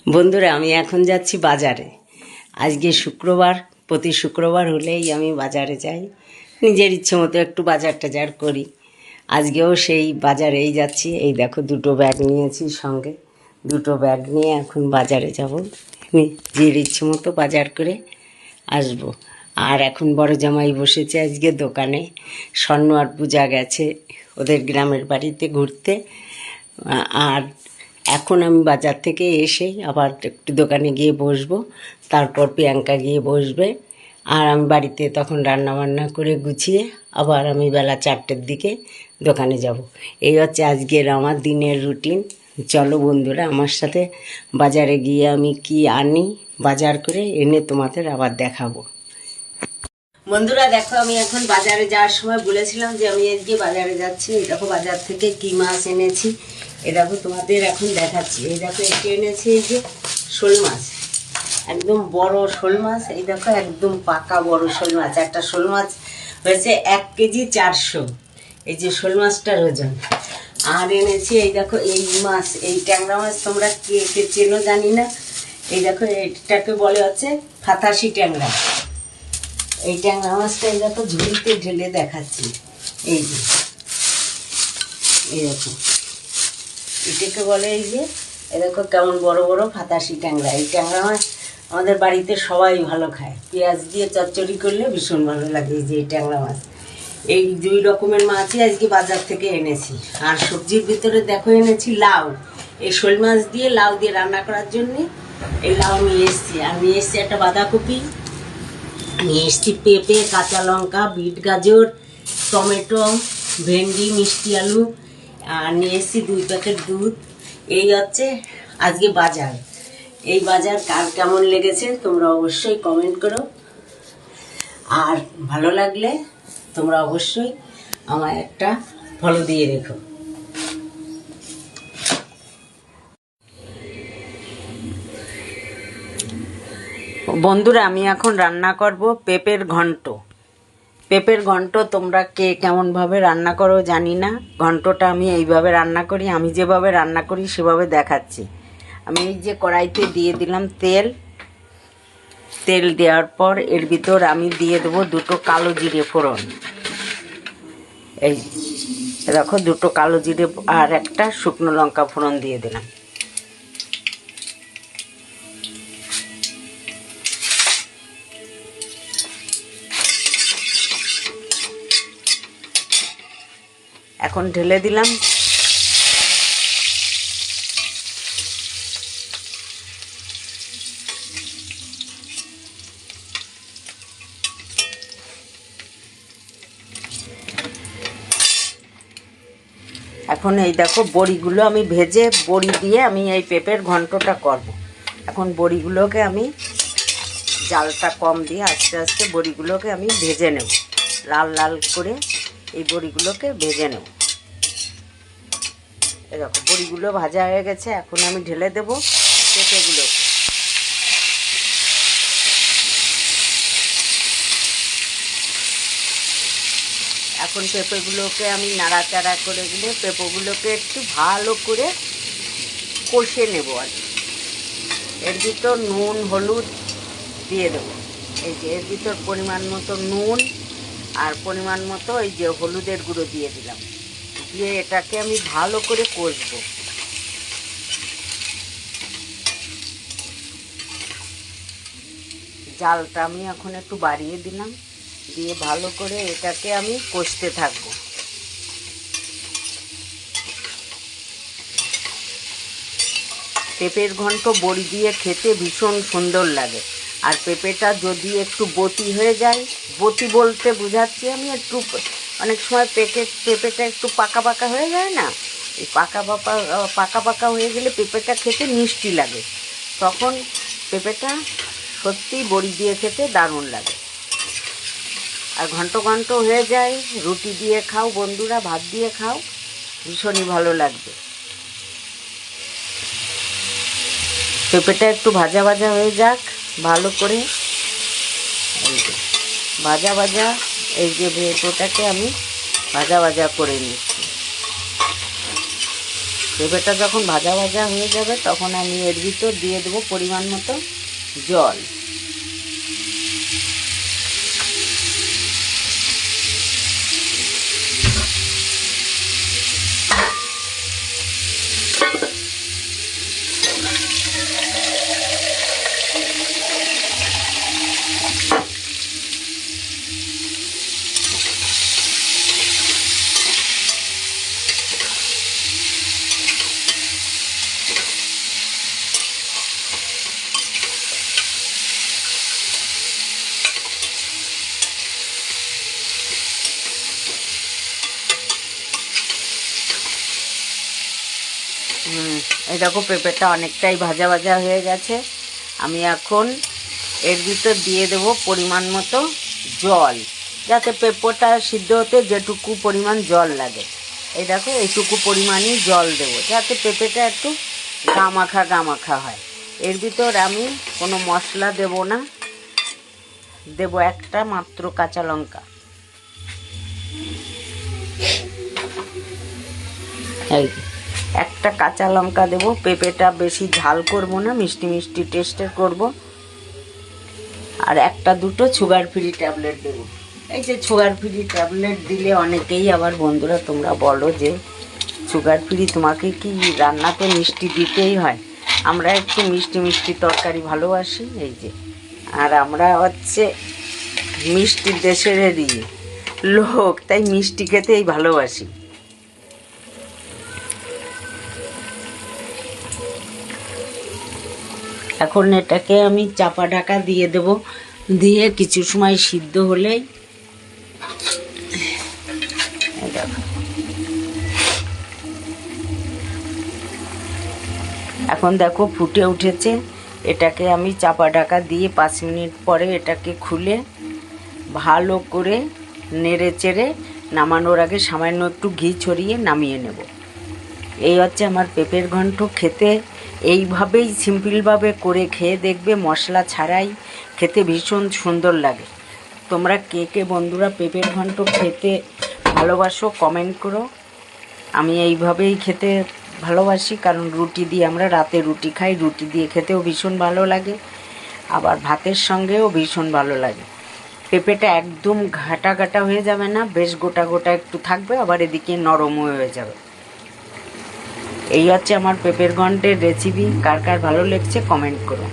বন্ধুরা, আমি এখন যাচ্ছি বাজারে। আজকে শুক্রবার, প্রতি শুক্রবার হলেই আমি বাজারে যাই, নিজের ইচ্ছে মতো একটু বাজার টাজার করি। আজকেও সেই বাজারেই যাচ্ছি। এই দেখো, দুটো ব্যাগ নিয়েছি সঙ্গে, দুটো ব্যাগ নিয়ে এখন বাজারে যাব, নিজের ইচ্ছে মতো বাজার করে আসব। আর এখন বড় জামাই বসেছে আজকে দোকানে, স্বর্ণ আর পূজা গেছে ওদের গ্রামের বাড়িতে ঘুরতে। আর এখন আমি বাজার থেকে এসে আবার একটু দোকানে গিয়ে বসবো, তারপর প্রিয়াঙ্কা গিয়ে বসবে। আর আমি বাড়িতে তখন রান্না বান্না করে গুছিয়ে আবার আমি বেলা 4টের দিকে দোকানে যাব। এই হচ্ছে আজকের আমার দিনের রুটিন। চলো বন্ধুরা, আমার সাথে বাজারে গিয়ে আমি কি আনি, বাজার করে এনে তোমাদের আবার দেখাবো। বন্ধুরা দেখো, আমি এখন বাজারে যাওয়ার সময় বলেছিলাম যে আমি আজকে বাজারে যাচ্ছি। এই দেখো বাজার থেকে কি মাছ এনেছি, এই দেখো তোমাদের এখন দেখাচ্ছি। এই দেখো এটি এনেছি, এই যে শোল মাছ, একদম বড় শোল মাছ। এই দেখো একদম পাকা বড় শোল মাছ। একটা শোল মাছ হয়েছে 1 কেজি 400, এই যে শোল মাছটার ওজন। আর এনেছি এই দেখো এই মাছ, এই ট্যাংরা মাছ, তোমরা কে কে চেনো জানি না। এই দেখো এটাকে বলে হচ্ছে ফাতাসি ট্যাংরা। এই ট্যাংরা মাছটা এই দেখো ঝুড়িতে ঢেলে দেখাচ্ছি। এই যে এই দেখো, এটাকে বলে এই যে, এই দেখো কেমন বড় বড় ফাতাসি ট্যাংরা। এই ট্যাংরা মাছ আমাদের বাড়িতে সবাই ভালো খায়, পেঁয়াজ দিয়ে চচ্চড়ি করলে ভীষণ ভালো লাগে। এই যে এই ট্যাংরা মাছ, এই 2 রকমের মাছই আজকে বাজার থেকে এনেছি। আর সবজির ভিতরে দেখো এনেছি লাউ, এই শোল মাছ দিয়ে লাউ দিয়ে রান্না করার জন্যে এই লাউ নিয়ে এসছি। আর নিয়ে এসছি একটা বাঁধাকপি, নিয়ে এসছি পেঁপে, কাঁচা লঙ্কা, বিট গাজর, টমেটো, ভেন্ডি, মিষ্টি আলু, আর নিয়ে এসছি 2 প্যাকেট দুধ। এই হচ্ছে আজকে বাজার। এই বাজার কার কেমন লেগেছে তোমরা অবশ্যই কমেন্ট করো, আর ভালো লাগলে তোমরা অবশ্যই আমায় একটা ফলো দিয়ে রেখো। বন্ধুরা, আমি এখন রান্না করব পেঁপের ঘন্ট। পেঁপের ঘন্ট তোমরা কে কেমনভাবে রান্না করো জানি না। ঘন্টটা আমি এইভাবে রান্না করি, আমি যেভাবে রান্না করি সেভাবে দেখাচ্ছি। আমি এই যে কড়াইতে দিয়ে দিলাম তেল। তেল দেওয়ার পর এর ভিতর আমি দিয়ে দেবো 2টো কালো জিরে ফোড়ন। এই দেখো 2টো কালো জিরে আর একটা শুকনো লঙ্কা ফোড়ন দিয়ে দিলাম। এখন ঢেলে দিলাম। এখন এই দেখো বড়িগুলো আমি ভেজে, বড়ি দিয়ে আমি এই পেঁপের ঘন্টটা করব। এখন বড়িগুলোকে আমি জালটা কম দিয়ে আস্তে আস্তে বড়িগুলোকে আমি ভেজে নেব, লাল লাল করে এই বড়িগুলোকে ভেজে নেব। এই দেখো বড়িগুলো ভাজা হয়ে গেছে। এখন আমি ঢেলে দেব পেঁপেগুলো। এখন পেঁপেগুলোকে আমি নাড়াচাড়া করে দিলে পেঁপেগুলোকে একটু ভালো করে কষে নেব। আর এর ভিতর নুন হলুদ দিয়ে দেবো। এই যে এর ভিতর পরিমাণ মতো নুন আর পরিমাণ মতো এই যে হলুদের গুঁড়ো দিয়ে দিলাম, দিয়ে এটাকে আমি ভালো করে কষবো। জালটা আমি এখন একটু বাড়িয়ে দিলাম, দিয়ে ভালো করে এটাকে আমি কষতে থাকবো। পেঁপের ঘন্ট বড়ি দিয়ে খেতে ভীষণ সুন্দর লাগে। আর পেঁপেটা যদি একটু বতি হয়ে যায়, বতি বলতে বোঝাচ্ছি আমি, একটু অনেক সময় পেঁপেটা একটু পাকা পাকা হয়ে যায় না, এই পাকা পাকা হয়ে গেলে পেঁপেটা খেতে মিষ্টি লাগে। তখন পেঁপেটা সত্যিই বড়ি দিয়ে খেতে দারুণ লাগে। আর ঘন্ট ঘন্ট হয়ে যায়, রুটি দিয়ে খাও বন্ধুরা, ভাত দিয়ে খাও, ভীষণই ভালো লাগবে। পেঁপেটা একটু ভাজা ভাজা হয়ে যাক ভালো করে। এই যে ভাজা ভাজা, এই যে পেঁপেটাকে আমি ভাজা ভাজা করে নিচ্ছি। পেঁপেটা যখন ভাজা ভাজা হয়ে যাবে তখন আমি এর ভিতর দিয়ে দেবো পরিমাণ মতো জল। এই দেখো পেঁপেটা অনেকটাই ভাজা ভাজা হয়ে গেছে। আমি এখন এর ভিতর দিয়ে দেবো পরিমাণ মতো জল, যাতে পেঁপেটা সিদ্ধ হতে যেটুকু পরিমাণ জল লাগে। এই দেখো এইটুকু পরিমাণই জল দেবো, যাতে পেঁপেটা একটু গামাখা গামাখা হয়। এর ভিতর আমি কোনো মশলা দেব না, দেবো একটা মাত্র কাঁচা লঙ্কা। এই একটা কাঁচা লঙ্কা দেবো। পেঁপেটা বেশি ঝাল করব না, মিষ্টি মিষ্টি টেস্টের করব। আর একটা দুটো সুগার ফ্রি ট্যাবলেট দেবো। এই যে সুগার ফ্রি ট্যাবলেট দিলে অনেকেই আবার বন্ধুরা তোমরা বলো যে সুগার ফ্রি তোমাকে কি রান্নাতে মিষ্টি দিতেই হয়। আমরা একটু মিষ্টি মিষ্টি তরকারি ভালোবাসি, এই যে। আর আমরা হচ্ছে মিষ্টি দেশেরই লোক, তাই মিষ্টি খেতেই ভালোবাসি। এখন এটাকে আমি চাপা ঢাকা দিয়ে দেব, দিয়ে কিছু সময় সিদ্ধ হলেই এখন দেখো ফুটে উঠেছে। এটাকে আমি চাপা ঢাকা দিয়ে 5 মিনিট পরে এটাকে খুলে ভালো করে নেড়ে চেড়ে নামানোর আগে সামান্য একটু ঘি ছড়িয়ে নামিয়ে নেব। এই হচ্ছে আমার পেঁপের ঘন্ট। খেতে এইভাবেই সিম্পলভাবে করে খেয়ে দেখবে, মশলা ছাড়াই খেতে ভীষণ সুন্দর লাগে। তোমরা কে কে বন্ধুরা পেঁপের ঘন্ট খেতে ভালোবাসো কমেন্ট করো। আমি এইভাবেই খেতে ভালোবাসি, কারণ রুটি দিয়ে আমরা রাতে রুটি খাই, রুটি দিয়ে খেতেও ভীষণ ভালো লাগে, আবার ভাতের সঙ্গেও ভীষণ ভালো লাগে। পেঁপেটা একদম ঘাটা ঘাটা হয়ে যাবে না, বেশ গোটা গোটা একটু থাকবে, আবার এদিকে নরম হয়ে যাবে। এই হচ্ছে আমার পেঁপের ঘন্টের রেসিপি। কার কার ভালো লেগেছে কমেন্ট করো।